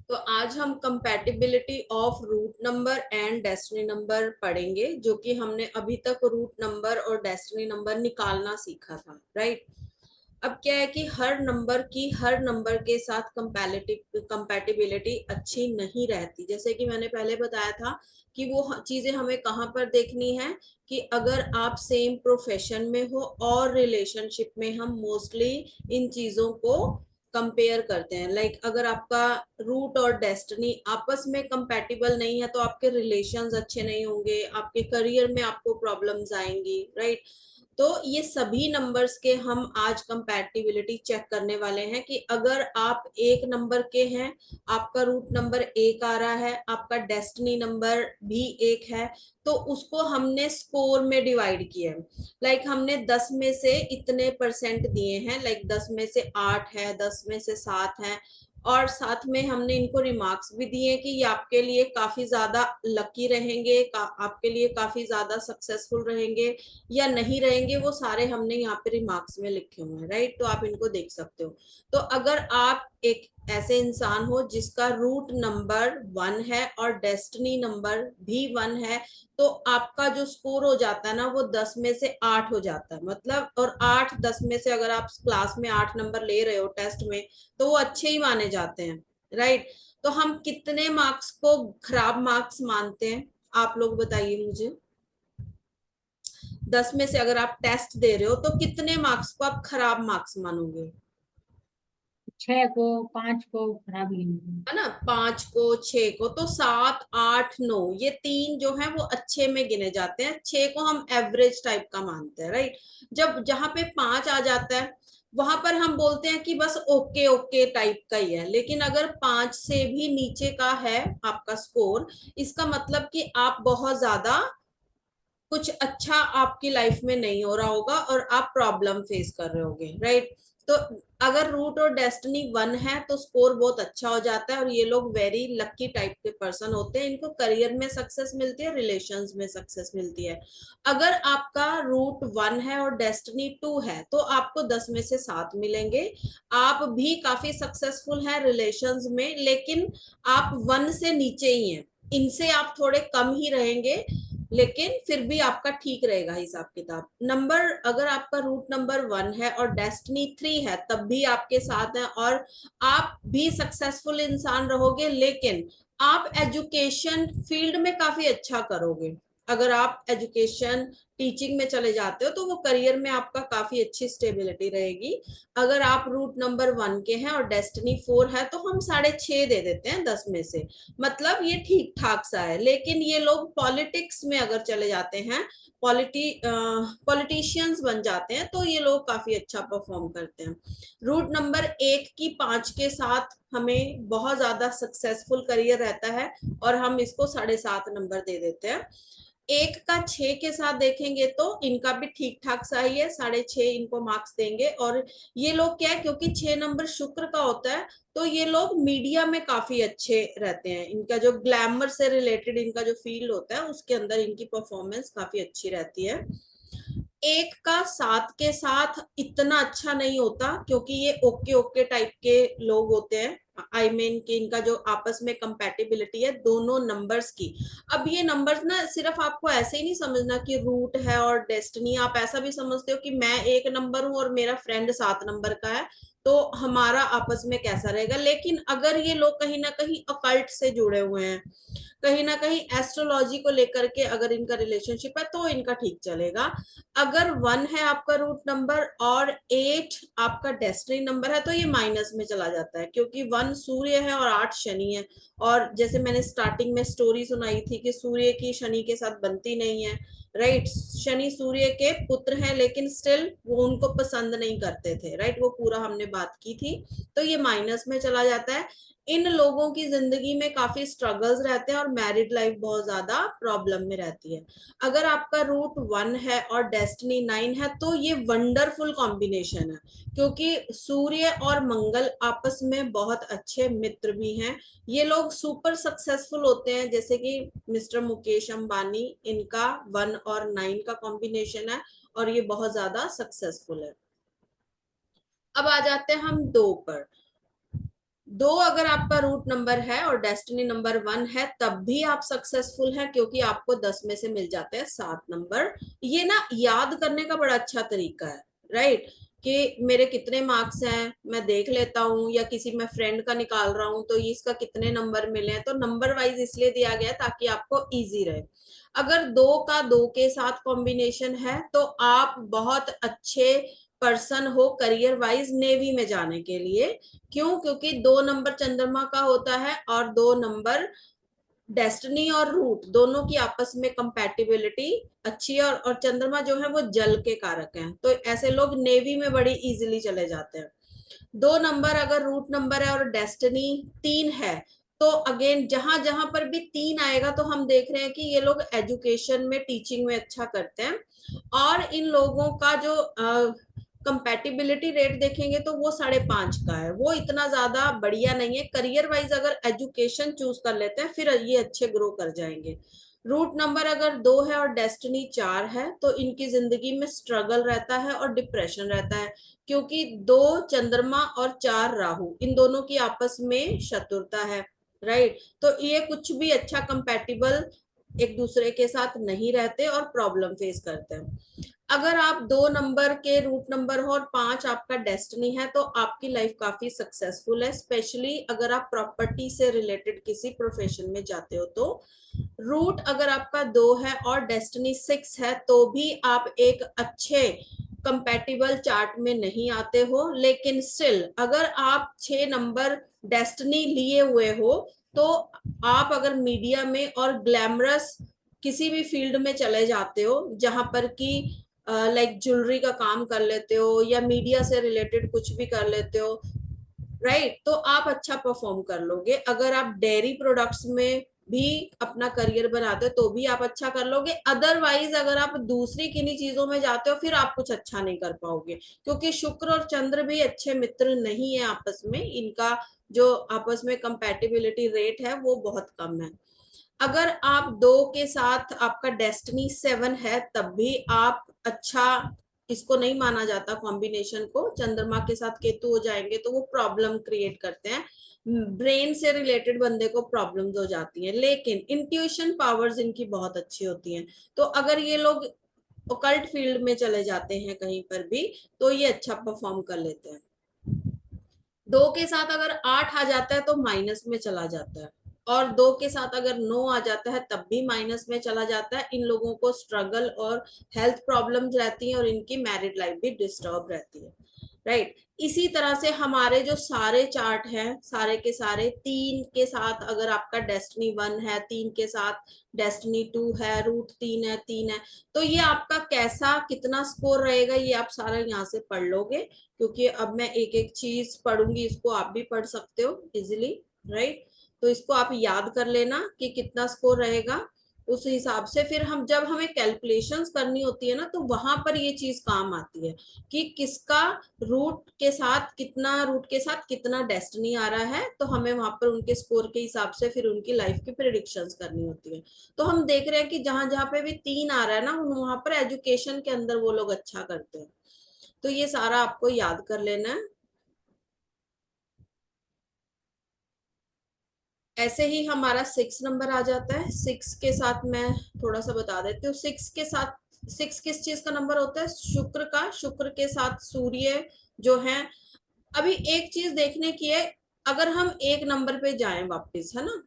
तो आज हम compatibility of root number and destiny number पढ़ेंगे, जो कि हमने अभी तक रूट नंबर और डेस्टिनी नंबर निकालना सीखा था, राइट। अब क्या है कि हर नंबर के साथ कंपैटिबिलिटी अच्छी नहीं रहती। जैसे कि मैंने पहले बताया था कि वो चीजें हमें कहाँ पर देखनी है कि अगर आप सेम प्रोफेशन में हो और रिलेशनशिप में, हम मोस्टली इन चीजों को कंपेयर करते हैं। लाइक अगर आपका रूट और डेस्टिनी आपस में कंपैटिबल नहीं है तो आपके रिलेशंस अच्छे नहीं होंगे, आपके करियर में आपको प्रॉब्लम्स आएंगी, राइट। तो ये सभी नंबर्स के हम आज कंपैटिबिलिटी चेक करने वाले हैं कि अगर आप एक नंबर के हैं, आपका रूट नंबर एक आ रहा है, आपका डेस्टिनी नंबर भी एक है, तो उसको हमने स्कोर में डिवाइड किया है। लाइक हमने 10 में से इतने परसेंट दिए हैं, लाइक 10 में से 8 है, 10 में से 7 है, और साथ में हमने इनको रिमार्क्स भी दिए कि ये आपके लिए काफी ज्यादा लकी रहेंगे, आपके लिए काफी ज्यादा सक्सेसफुल रहेंगे या नहीं रहेंगे, वो सारे हमने यहाँ पे रिमार्क्स में लिखे हुए हैं, राइट। तो आप इनको देख सकते हो। तो अगर आप एक ऐसे इंसान हो जिसका रूट नंबर 1 है और डेस्टिनी नंबर भी 1 है, तो आपका जो स्कोर हो जाता है ना, वो 10 में से 8 हो जाता है, मतलब। और 8-10 में से अगर आप क्लास में 8 नंबर ले रहे हो टेस्ट में, तो वो अच्छे ही माने जाते हैं, राइट। तो हम कितने मार्क्स को खराब मार्क्स मानते हैं, आप लोग बताइए मुझे। 10 में से अगर आप टेस्ट दे रहे हो तो कितने मार्क्स को आप खराब मार्क्स मानोगे? 6 को 5 को खराब गिनेंगे। है ना, 5 को, 6 को, तो 7, 8, 9, ये तीन जो है वो अच्छे में गिने जाते हैं। 6 को हम एवरेज टाइप का मानते हैं, राइट। जब जहां पे 5 आ जाता है, वहां पर हम बोलते हैं कि बस ओके ओके टाइप का ही है। लेकिन अगर 5 से भी नीचे का है आपका स्कोर, इसका मतलब कि आप बहुत ज्यादा कुछ अच्छा आपकी लाइफ में नहीं हो रहा होगा और आप प्रॉब्लम फेस कर रहे होगे, राइट। तो अगर रूट और डेस्टिनी 1 है तो स्कोर बहुत अच्छा हो जाता है, और ये लोग वेरी लकी टाइप के पर्सन होते हैं, इनको करियर में सक्सेस मिलती है, रिलेशंस में सक्सेस मिलती है। अगर आपका रूट 1 है और डेस्टिनी 2 है तो आपको 10 में से 7 मिलेंगे। आप भी काफी सक्सेसफुल हैं रिलेशंस में, लेकिन आप 1 से नीचे ही हैं, इनसे आप थोड़े कम ही रहेंगे, लेकिन फिर भी आपका ठीक रहेगा हिसाब किताब। नंबर अगर आपका रूट नंबर 1 है और डेस्टिनी 3 है, तब भी आपके साथ है और आप भी सक्सेसफुल इंसान रहोगे, लेकिन आप एजुकेशन फील्ड में काफी अच्छा करोगे। अगर आप एजुकेशन टीचिंग में चले जाते हो तो वो करियर में आपका काफी अच्छी स्टेबिलिटी रहेगी। अगर आप रूट नंबर 1 के हैं और डेस्टिनी 4 है, तो हम 6.5 दे देते हैं 10 में से, मतलब ये ठीक ठाक सा है। लेकिन ये लोग पॉलिटिक्स में अगर चले जाते हैं, पॉलिटिशियंस बन जाते हैं, तो ये लोग काफी अच्छा परफॉर्म करते हैं। रूट नंबर 1 की 5 के साथ हमें बहुत ज्यादा सक्सेसफुल करियर रहता है, और हम इसको 7.5 नंबर दे देते हैं। 1 का 6 के साथ देखेंगे तो इनका भी ठीक ठाक सा ही है, 6.5 इनको मार्क्स देंगे। और ये लोग क्या है, क्योंकि 6 नंबर शुक्र का होता है, तो ये लोग मीडिया में काफी अच्छे रहते हैं। इनका जो ग्लैमर से रिलेटेड इनका जो फील्ड होता है, उसके अंदर इनकी परफॉर्मेंस काफी अच्छी रहती है। 1 का 7 के साथ इतना अच्छा नहीं होता, क्योंकि ये ओके ओके टाइप के लोग होते हैं। आई मीन कि इनका जो आपस में कंपैटिबिलिटी है दोनों नंबर्स की। अब ये नंबर्स ना, सिर्फ आपको ऐसे ही नहीं समझना कि रूट है और डेस्टिनी, आप ऐसा भी समझते हो कि मैं 1 नंबर हूं और मेरा फ्रेंड 7 नंबर का है, तो हमारा आपस में कैसा रहेगा। लेकिन अगर ये लोग कहीं ना कहीं अकल्ट से जुड़े हुए हैं, कहीं ना कहीं एस्ट्रोलॉजी को लेकर के अगर इनका रिलेशनशिप है, तो इनका ठीक चलेगा। अगर 1 है आपका रूट नंबर और 8 आपका डेस्टिनी नंबर है, तो ये माइनस में चला जाता है, क्योंकि 1 सूर्य है और 8 शनि है। और जैसे मैंने स्टार्टिंग में स्टोरी सुनाई थी कि सूर्य की शनि के साथ बनती नहीं है, राइट। शनि सूर्य के पुत्र हैं, लेकिन स्टिल वो उनको पसंद नहीं करते थे, राइट। वो पूरा हमने बात की थी। तो ये माइनस में चला जाता है। इन लोगों की जिंदगी में काफी स्ट्रगल्स रहते हैं और मैरिड लाइफ बहुत ज्यादा प्रॉब्लम में रहती है। अगर आपका रूट 1 है और डेस्टिनी 9 है, तो ये वंडरफुल कॉम्बिनेशन है, क्योंकि सूर्य और मंगल आपस में बहुत अच्छे मित्र भी हैं। ये लोग सुपर सक्सेसफुल होते हैं, जैसे कि मिस्टर मुकेश अंबानी, इनका 1 और 9 का कॉम्बिनेशन है, और ये बहुत ज्यादा सक्सेसफुल है। अब आ जाते हैं हम 2 पर। दो अगर आपका रूट नंबर है और डेस्टिनी नंबर 1 है तब भी आप सक्सेसफुल है, क्योंकि आपको 10 में से मिल जाते हैं 7 नंबर। ये ना याद करने का बड़ा अच्छा तरीका है, राइट, कि मेरे कितने मार्क्स हैं मैं देख लेता हूँ, या किसी मैं फ्रेंड का निकाल रहा हूँ तो ये इसका कितने नंबर मिले हैं, तो नंबर वाइज इसलिए दिया गया है ताकि आपको इजी रहे। अगर दो का दो के साथ कॉम्बिनेशन है तो आप बहुत अच्छे पर्सन हो करियर वाइज नेवी में जाने के लिए। क्यों? क्योंकि 2 नंबर चंद्रमा का होता है और 2 नंबर डेस्टिनी और रूट दोनों की आपस में कंपैटिबिलिटी अच्छी है, और चंद्रमा जो है वो जल के कारक हैं, तो ऐसे लोग नेवी में बड़ी इजीली चले जाते हैं। 2 नंबर अगर रूट नंबर है और डेस्टिनी 3 है, तो अगेन जहां जहां पर भी 3 आएगा तो हम देख रहे हैं कि ये लोग एजुकेशन में टीचिंग में अच्छा करते हैं, और इन लोगों का जो कंपैटिबिलिटी रेट देखेंगे तो वो 5.5 का है, वो इतना ज्यादा बढ़िया नहीं है। करियर वाइज अगर एजुकेशन चूज कर लेते हैं फिर ये अच्छे ग्रो कर जाएंगे। रूट नंबर अगर 2 है और डेस्टिनी 4 है तो इनकी जिंदगी में स्ट्रगल रहता है और डिप्रेशन रहता है, क्योंकि 2 चंद्रमा और 4 राहु इन दोनों की आपस में शत्रुता है, राइट। तो ये कुछ भी अच्छा कंपैटिबल एक दूसरे के साथ नहीं रहते और प्रॉब्लम फेस करते हैं। अगर आप 2 नंबर के रूट नंबर हो और 5 आपका डेस्टिनी है तो आपकी लाइफ काफी सक्सेसफुल है, स्पेशली अगर आप प्रॉपर्टी से रिलेटेड किसी प्रोफेशन में जाते हो तो। रूट अगर आपका 2 है और डेस्टिनी 6 है तो भी आप एक अच्छे कंपैटिबल चार्ट में नहीं आते हो, लेकिन स्टिल अगर आप 6 नंबर डेस्टिनी लिए हुए हो तो आप अगर मीडिया में और ग्लैमरस किसी भी फील्ड में चले जाते हो जहां पर कि लाइक ज्वेलरी का काम कर लेते हो या मीडिया से रिलेटेड कुछ भी कर लेते हो, राइट, तो आप अच्छा परफॉर्म कर लोगे। अगर आप डेयरी प्रोडक्ट्स में भी अपना करियर बनाते हो तो भी आप अच्छा कर लोगे। अदरवाइज अगर आप दूसरी किन्हीं चीजों में जाते हो फिर आप कुछ अच्छा नहीं कर पाओगे, क्योंकि शुक्र और चंद्र भी अच्छे मित्र नहीं है आपस में, इनका जो आपस में कंपैटिबिलिटी रेट है वो बहुत कम है। अगर आप 2 के साथ आपका डेस्टिनी 7 है तब भी आप अच्छा, इसको नहीं माना जाता कॉम्बिनेशन को, चंद्रमा के साथ केतु हो जाएंगे तो वो प्रॉब्लम क्रिएट करते हैं, ब्रेन से रिलेटेड बंदे को प्रॉब्लम्स हो जाती हैं, लेकिन इंट्यूशन पावर्स इनकी बहुत अच्छी होती हैं। तो अगर ये लोग ओकल्ट फील्ड में चले जाते हैं कहीं पर भी तो ये अच्छा परफॉर्म कर लेते हैं। 2 के साथ अगर 8 आ जाता है तो माइनस में चला जाता है, और 2 के साथ अगर 9 आ जाता है तब भी माइनस में चला जाता है। इन लोगों को स्ट्रगल और हेल्थ प्रॉब्लम्स रहती हैं और इनकी मैरिड लाइफ भी डिस्टर्ब रहती है, राइट। इसी तरह से हमारे जो सारे चार्ट हैं सारे के सारे 3 के साथ अगर आपका डेस्टिनी 1 है, 3 के साथ डेस्टिनी 2 है, रूट 3 है, 3 है, तो ये आपका कैसा कितना स्कोर रहेगा ये आप सारा यहाँ से पढ़ लोगे, क्योंकि अब मैं एक एक चीज पढ़ूंगी, इसको आप भी पढ़ सकते हो इजिली, राइट। तो इसको आप याद कर लेना कि कितना स्कोर रहेगा, उस हिसाब से फिर हम जब हमें कैलकुलेशंस करनी होती है ना तो वहां पर ये चीज काम आती है कि किसका रूट के साथ कितना डेस्टिनी आ रहा है, तो हमें वहां पर उनके स्कोर के हिसाब से फिर उनकी लाइफ की प्रिडिक्शंस करनी होती है। तो हम देख रहे हैं कि जहां जहां पे भी 3 आ रहा है ना वहां पर एजुकेशन के अंदर वो लोग अच्छा करते हैं, तो ये सारा आपको याद कर लेना है। ऐसे ही हमारा 6 नंबर आ जाता है। 6 के साथ मैं थोड़ा सा बता देती हूँ। 6 किस चीज का नंबर होता है? शुक्र का। शुक्र के साथ सूर्य जो है। अभी एक चीज देखने की है, अगर हम एक नंबर पे जाएं वापस, है ना,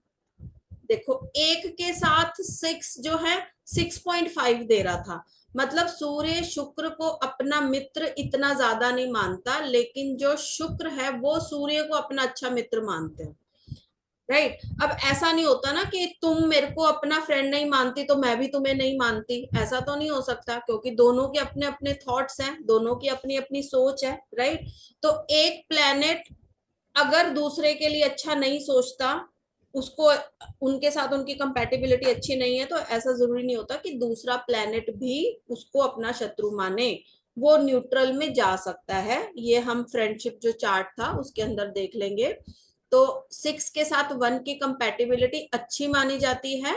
देखो एक के साथ 6 जो है 6.5 दे रहा था, मतलब सूर्य शुक्र को अपना मित्र इतना ज्यादा नहीं मानता, लेकिन जो शुक्र है वो सूर्य को अपना अच्छा मित्र मानते हैं, राइट। अब ऐसा नहीं होता ना कि तुम मेरे को अपना फ्रेंड नहीं मानती तो मैं भी तुम्हें नहीं मानती, ऐसा तो नहीं हो सकता, क्योंकि दोनों के अपने अपने थॉट्स हैं, दोनों की अपनी अपनी सोच है, राइट। तो एक प्लेनेट अगर दूसरे के लिए अच्छा नहीं सोचता, उसको उनके साथ उनकी कंपैटिबिलिटी अच्छी नहीं है, तो ऐसा जरूरी नहीं होता कि दूसरा प्लेनेट भी उसको अपना शत्रु माने, वो न्यूट्रल में जा सकता है। ये हम फ्रेंडशिप जो चार्ट था उसके अंदर देख लेंगे। तो 6 के साथ 1 की कंपैटिबिलिटी अच्छी मानी जाती है,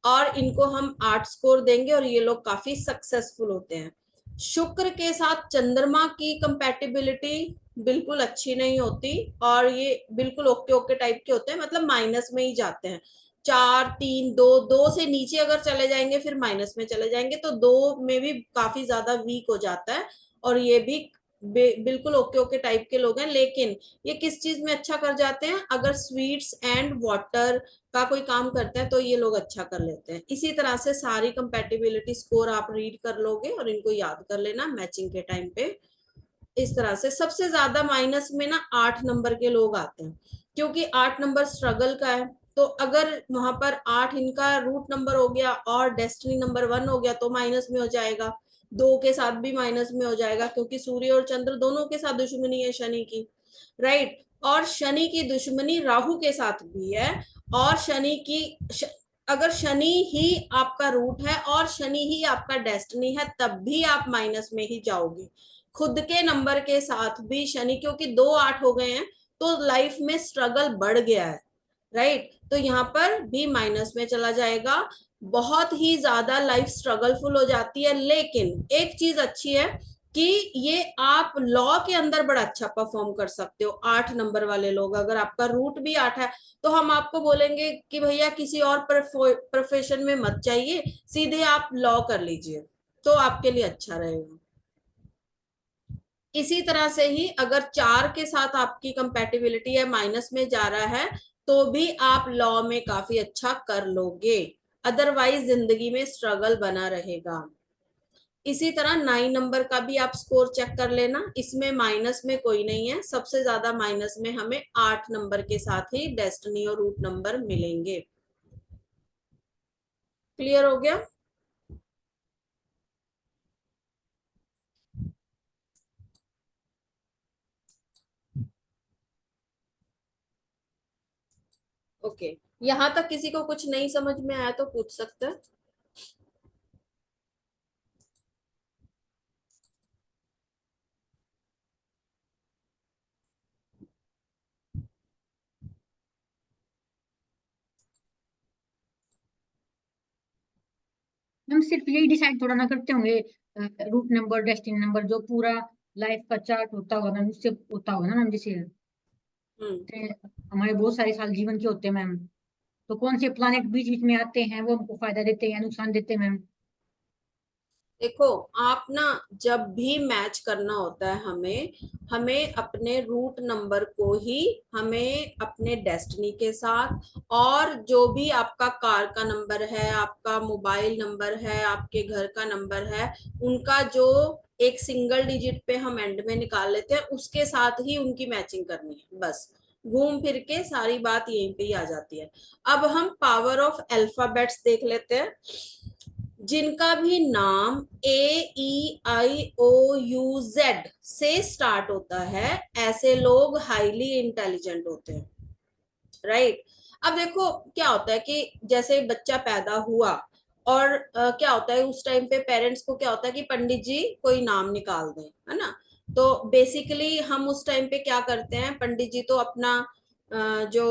और इनको हम 8 स्कोर देंगे और ये लोग काफी सक्सेसफुल होते हैं। शुक्र के साथ चंद्रमा की कंपैटिबिलिटी बिल्कुल अच्छी नहीं होती, और ये बिल्कुल ओके ओके टाइप के होते हैं, मतलब माइनस में ही जाते हैं। 4 3 2, 2 से नीचे अगर चले जाएंगे फिर माइनस में चले जाएंगे, तो 2 में भी काफी ज्यादा वीक हो जाता है। और ये भी बिल्कुल ओके ओके टाइप के लोग हैं, लेकिन ये किस चीज में अच्छा कर जाते हैं, अगर स्वीट्स एंड वाटर का कोई काम करते हैं तो ये लोग अच्छा कर लेते हैं। इसी तरह से सारी कंपेटिबिलिटी स्कोर आप रीड कर लोगे और इनको याद कर लेना मैचिंग के टाइम पे। इस तरह से सबसे ज्यादा माइनस में ना 8 नंबर के लोग आते हैं, क्योंकि 8 नंबर स्ट्रगल का है। तो अगर वहां पर 8 इनका रूट नंबर हो गया और डेस्टिनी नंबर 1 हो गया तो माइनस में हो जाएगा। 2 के साथ भी माइनस में हो जाएगा, क्योंकि सूर्य और चंद्र दोनों के साथ दुश्मनी है शनि की, राइट। और शनि की दुश्मनी राहु के साथ भी है। और शनि की अगर शनि ही आपका रूट है और शनि ही आपका डेस्टिनी है, तब भी आप माइनस में ही जाओगे। खुद के नंबर के साथ भी शनि, क्योंकि 2 8 हो गए हैं तो लाइफ में स्ट्रगल बढ़ गया है, राइट। तो यहाँ पर भी माइनस में चला जाएगा। बहुत ही ज्यादा लाइफ स्ट्रगलफुल हो जाती है। लेकिन एक चीज अच्छी है कि ये आप लॉ के अंदर बड़ा अच्छा परफॉर्म कर सकते हो। 8 नंबर वाले लोग, अगर आपका रूट भी 8 है तो हम आपको बोलेंगे कि भैया किसी और प्रोफेशन में मत जाइए, सीधे आप लॉ कर लीजिए, तो आपके लिए अच्छा रहेगा। इसी तरह से ही अगर 4 के साथ आपकी कंपेटिबिलिटी है, माइनस में जा रहा है, तो भी आप लॉ में काफी अच्छा कर लोगे। अदरवाइज जिंदगी में स्ट्रगल बना रहेगा। इसी तरह 9 नंबर का भी आप स्कोर चेक कर लेना, इसमें माइनस में कोई नहीं है। सबसे ज्यादा माइनस में हमें 8 नंबर के साथ ही डेस्टिनी और रूट नंबर मिलेंगे। क्लियर हो गया? ओके, यहां तक किसी को कुछ नहीं समझ में आया तो पूछ सकते हैं। हम सिर्फ यही डिसाइड थोड़ा ना करते होंगे, रूट नंबर डेस्टिनी नंबर जो पूरा लाइफ का चार्ट होता होगा मैम, उससे होता होगा ना मैम, जैसे हम्म। हमारे बहुत सारे साल जीवन के होते हैं मैम, तो कौन से प्लानेट बीच बीच में आते हैं वो हमको फायदा देते हैं या नुकसान देते हैं मैम? देखो, आप ना जब भी मैच करना होता है हमें, हमें अपने रूट नंबर को ही हमें अपने डेस्टिनी के साथ, और जो भी आपका कार का नंबर है, आपका मोबाइल नंबर है, आपके घर का नंबर है, उनका जो एक सिंगल डिजिट पे हम एंड में निकाल लेते हैं, उसके साथ ही उनकी मैचिंग करनी है बस। घूम फिर के सारी बात यहीं पे ही आ जाती है। अब हम पावर ऑफ अल्फाबेट्स देख लेते हैं। जिनका भी नाम AEIOUZ से स्टार्ट होता है, ऐसे लोग हाईली इंटेलिजेंट होते हैं, राइट। अब देखो क्या होता है कि जैसे बच्चा पैदा हुआ, और क्या होता है उस टाइम पे पेरेंट्स को क्या होता है कि पंडित जी कोई नाम निकाल दें, है ना। तो बेसिकली हम उस टाइम पे क्या करते हैं, पंडित जी तो अपना जो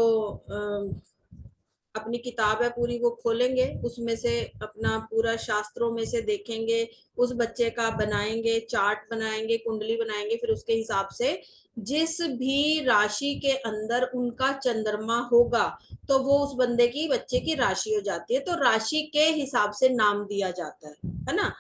अपनी किताब है पूरी वो खोलेंगे, उसमें से अपना पूरा शास्त्रों में से देखेंगे, उस बच्चे का बनाएंगे, चार्ट बनाएंगे, कुंडली बनाएंगे, फिर उसके हिसाब से जिस भी राशि के अंदर उनका चंद्रमा होगा तो वो उस बंदे की बच्चे की राशि हो जाती है। तो राशि के हिसाब से नाम दिया जाता है ना।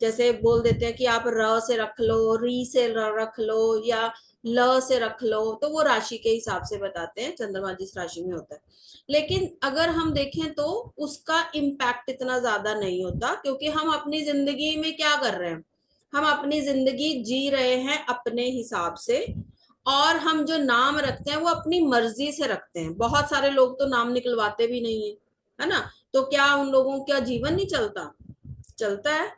जैसे बोल देते हैं कि आप र से रख लो, री से रख लो, या ल से रख लो, तो वो राशि के हिसाब से बताते हैं चंद्रमा जिस राशि में होता है। लेकिन अगर हम देखें तो उसका इम्पैक्ट इतना ज्यादा नहीं होता, क्योंकि हम अपनी जिंदगी में क्या कर रहे हैं, हम अपनी जिंदगी जी रहे हैं अपने हिसाब से। और हम जो नाम रखते हैं वो अपनी मर्जी से रखते हैं। बहुत सारे लोग तो नाम निकलवाते भी नहीं है ना। तो क्या उन लोगों का जीवन नहीं चलता? चलता है।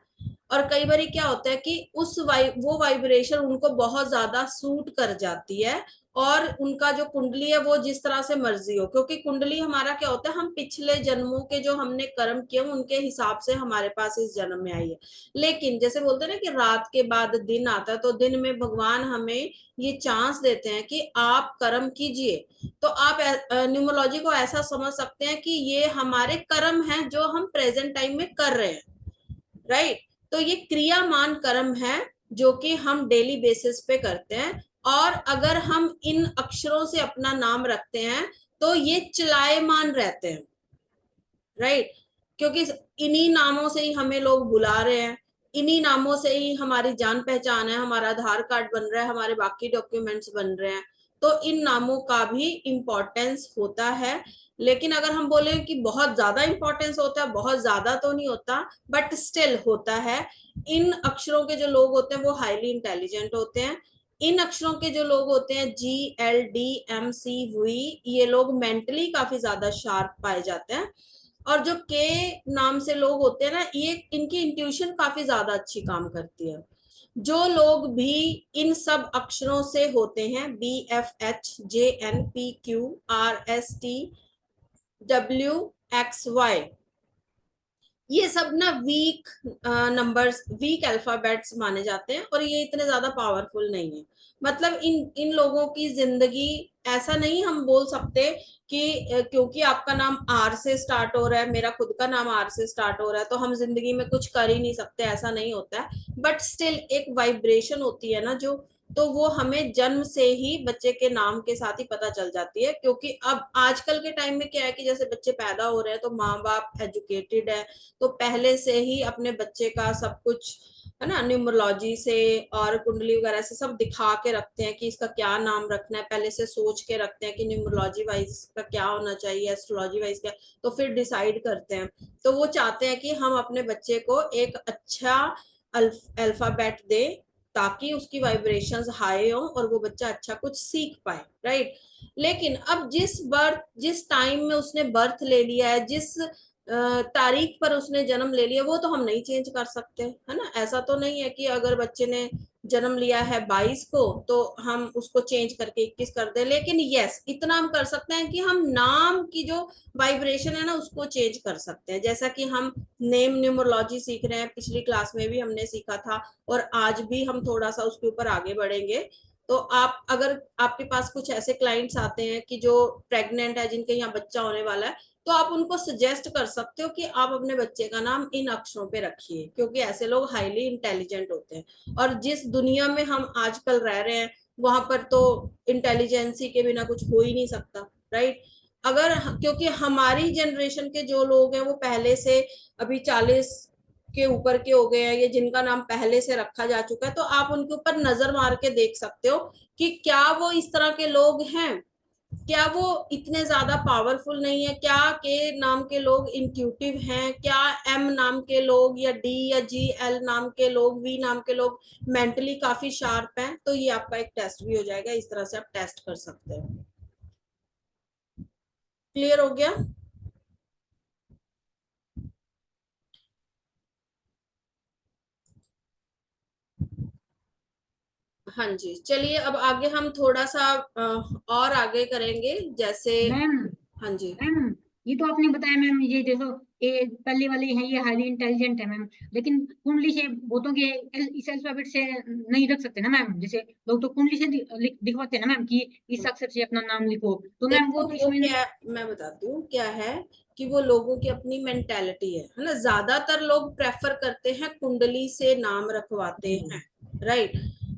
और कई बार क्या होता है कि वो वाइब्रेशन उनको बहुत ज्यादा सूट कर जाती है, और उनका जो कुंडली है वो जिस तरह से मर्जी हो, क्योंकि कुंडली हमारा क्या होता है, हम पिछले जन्मों के जो हमने कर्म किए उनके हिसाब से हमारे पास इस जन्म में आई है। लेकिन जैसे बोलते हैं ना कि रात के बाद दिन आता है, तो दिन में भगवान हमें ये चांस देते हैं कि आप कर्म कीजिए। तो आप न्यूमरोलॉजी को ऐसा समझ सकते हैं कि ये हमारे कर्म हैं जो हम प्रेजेंट टाइम में कर रहे हैं, राइट। तो ये क्रियामान कर्म है जो कि हम डेली बेसिस पे करते हैं। और अगर हम इन अक्षरों से अपना नाम रखते हैं तो ये चलायमान रहते हैं, राइट। क्योंकि इन्हीं नामों से ही हमें लोग बुला रहे हैं, इन्हीं नामों से ही हमारी जान पहचान है, हमारा आधार कार्ड बन रहा है, हमारे बाकी डॉक्यूमेंट्स बन रहे हैं। तो इन नामों का भी इम्पोर्टेंस होता है। लेकिन अगर हम बोले कि बहुत ज्यादा इंपॉर्टेंस होता है, बहुत ज्यादा तो नहीं होता, बट स्टिल होता है। इन अक्षरों के जो लोग होते हैं वो हाईली इंटेलिजेंट होते हैं। इन अक्षरों के जो लोग होते हैं GLDMCV, ये लोग मेंटली काफी ज्यादा शार्प पाए जाते हैं। और जो के नाम से लोग होते हैं ना, ये इनकी इंट्यूशन काफी ज्यादा अच्छी काम करती है। जो लोग भी इन सब अक्षरों से होते हैं, BFHJNPQRSTWXY, ये सब ना वीक नंबर्स, वीक अल्फाबेट्स माने जाते हैं, और ये इतने ज्यादा पावरफुल नहीं है। मतलब इन इन लोगों की जिंदगी, ऐसा नहीं हम बोल सकते कि क्योंकि आपका नाम आर से स्टार्ट हो रहा है, मेरा खुद का नाम आर से स्टार्ट हो रहा है, तो हम जिंदगी में कुछ कर ही नहीं सकते, ऐसा नहीं होता है। बट स्टिल एक वाइब्रेशन होती है ना जो, तो वो हमें जन्म से ही बच्चे के नाम के साथ ही पता चल जाती है। क्योंकि अब आजकल के टाइम में क्या है कि जैसे बच्चे पैदा हो रहे हैं तो माँ बाप एजुकेटेड है, तो पहले से ही अपने बच्चे का सब कुछ है ना, न्यूमरोलॉजी से और कुंडली वगैरह से सब दिखा के रखते हैं कि इसका क्या नाम रखना है, पहले से सोच के रखते हैं कि न्यूमरोलॉजी वाइज का क्या होना चाहिए, एस्ट्रोलॉजी वाइज क्या, तो फिर डिसाइड करते हैं। तो वो चाहते हैं कि हम अपने बच्चे को एक अच्छा अल्फाबेट दे, ताकि उसकी वाइब्रेशंस हाई हो और वो बच्चा अच्छा कुछ सीख पाए, राइट। लेकिन अब जिस टाइम में उसने बर्थ ले लिया है, जिस तारीख पर उसने जन्म ले लिया, वो तो हम नहीं चेंज कर सकते, है ना। ऐसा तो नहीं है कि अगर बच्चे ने जन्म लिया है 22 को तो हम उसको चेंज करके 21 कर दे। लेकिन यस, इतना हम कर सकते हैं कि हम नाम की जो वाइब्रेशन है ना उसको चेंज कर सकते हैं। जैसा कि हम नेम न्यूमरोलॉजी सीख रहे हैं, पिछली क्लास में भी हमने सीखा था, और आज भी हम थोड़ा सा उसके ऊपर आगे बढ़ेंगे। तो आप, अगर आपके पास कुछ ऐसे क्लाइंट्स आते हैं कि जो प्रेग्नेंट है, जिनके यहाँ बच्चा होने वाला है, तो आप उनको सजेस्ट कर सकते हो कि आप अपने बच्चे का नाम इन अक्षरों पे रखिए, क्योंकि ऐसे लोग हाईली इंटेलिजेंट होते हैं। और जिस दुनिया में हम आजकल रह रहे हैं, वहां पर तो इंटेलिजेंसी के बिना कुछ हो ही नहीं सकता, राइट। अगर, क्योंकि हमारी जनरेशन के जो लोग हैं वो पहले से अभी 40 के ऊपर के हो गए हैं, या जिनका नाम पहले से रखा जा चुका है, तो आप उनके ऊपर नजर मार के देख सकते हो कि क्या वो इस तरह के लोग हैं, क्या वो इतने ज्यादा पावरफुल नहीं है, क्या के नाम के लोग इंट्यूटिव हैं, क्या एम नाम के लोग या डी या GL नाम के लोग, वी नाम के लोग मेंटली काफी शार्प हैं। तो ये आपका एक टेस्ट भी हो जाएगा, इस तरह से आप टेस्ट कर सकते हैं। क्लियर हो गया? हाँ जी, चलिए अब आगे हम थोड़ा सा और आगे करेंगे, जैसे। मैम हाँ जी। मैम ये तो आपने बताया मैम, ये देखो ये पहले वाले हैं ये हाईली इंटेलिजेंट है मैम, लेकिन कुंडली से बहुतों के इस अल्फाबेट से नहीं रख सकते ना मैम। जैसे लोग तो कुंडली से दिखवाते हैं ना मैम कि इस अक्षर से अपना नाम लिखो, तो मैम वो देखो तो वो इसमें क्या, मैं बताती हूँ क्या है, कि वो लोगों की अपनी मेंटेलिटी है ना। ज्यादातर लोग प्रेफर करते हैं कुंडली से नाम रखवाते हैं, राइट।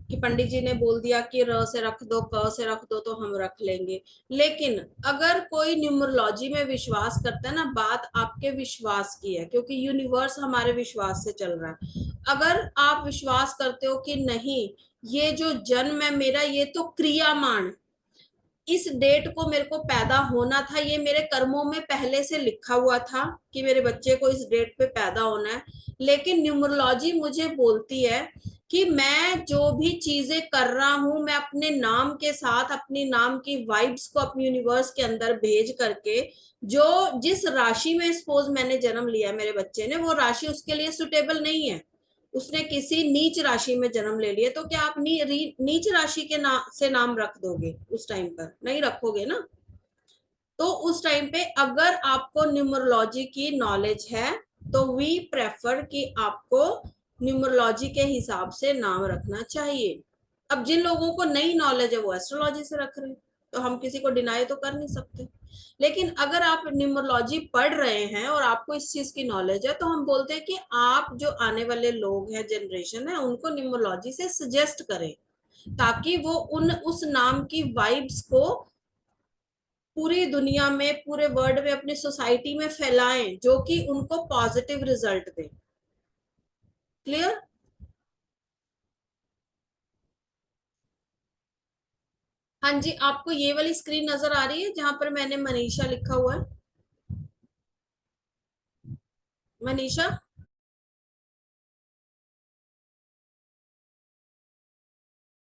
कि पंडित जी ने बोल दिया कि र से रख दो, क से रख दो, तो हम रख लेंगे। लेकिन अगर कोई न्यूमरोलॉजी में विश्वास करता है ना, बात आपके विश्वास की है, क्योंकि यूनिवर्स हमारे विश्वास से चल रहा है। अगर आप विश्वास करते हो कि नहीं, ये जो जन्म है मेरा, ये तो क्रियामान, इस डेट को मेरे को पैदा होना था, ये मेरे कर्मों में पहले से लिखा हुआ था कि मेरे बच्चे को इस डेट पे पैदा होना है। लेकिन न्यूमरोलॉजी मुझे बोलती है कि मैं जो भी चीजें कर रहा हूं, मैं अपने नाम के साथ अपनी नाम की वाइब्स को अपने यूनिवर्स के अंदर भेज करके, जो जिस राशि में सपोज मैंने जन्म लिया मेरे बच्चे ने, वो राशि उसके लिए सुटेबल नहीं है, उसने किसी नीच राशि में जन्म ले लिया, तो क्या आप नीच राशि के से नाम रख दोगे? उस टाइम पर नहीं रखोगे ना। तो उस टाइम पे अगर आपको न्यूमरोलॉजी की नॉलेज है, तो वी प्रेफर कि आपको न्यूमरोलॉजी के हिसाब से नाम रखना चाहिए। अब जिन लोगों को नई नॉलेज है वो एस्ट्रोलॉजी से रख रहे हैं, तो हम किसी को डिनाई तो कर नहीं सकते। लेकिन अगर आप न्यूमरोलॉजी पढ़ रहे हैं और आपको इस चीज की नॉलेज है, तो हम बोलते हैं कि आप जो आने वाले लोग हैं, जनरेशन है, उनको न्यूमरोलॉजी से सजेस्ट करें ताकि वो उस नाम की वाइब्स को पूरी दुनिया में, पूरे वर्ल्ड में, अपनी सोसाइटी में फैलाएं, जो कि उनको पॉजिटिव रिजल्ट दे। क्लियर? हाँ जी, आपको ये वाली स्क्रीन नजर आ रही है जहां पर मैंने मनीषा लिखा हुआ है? मनीषा,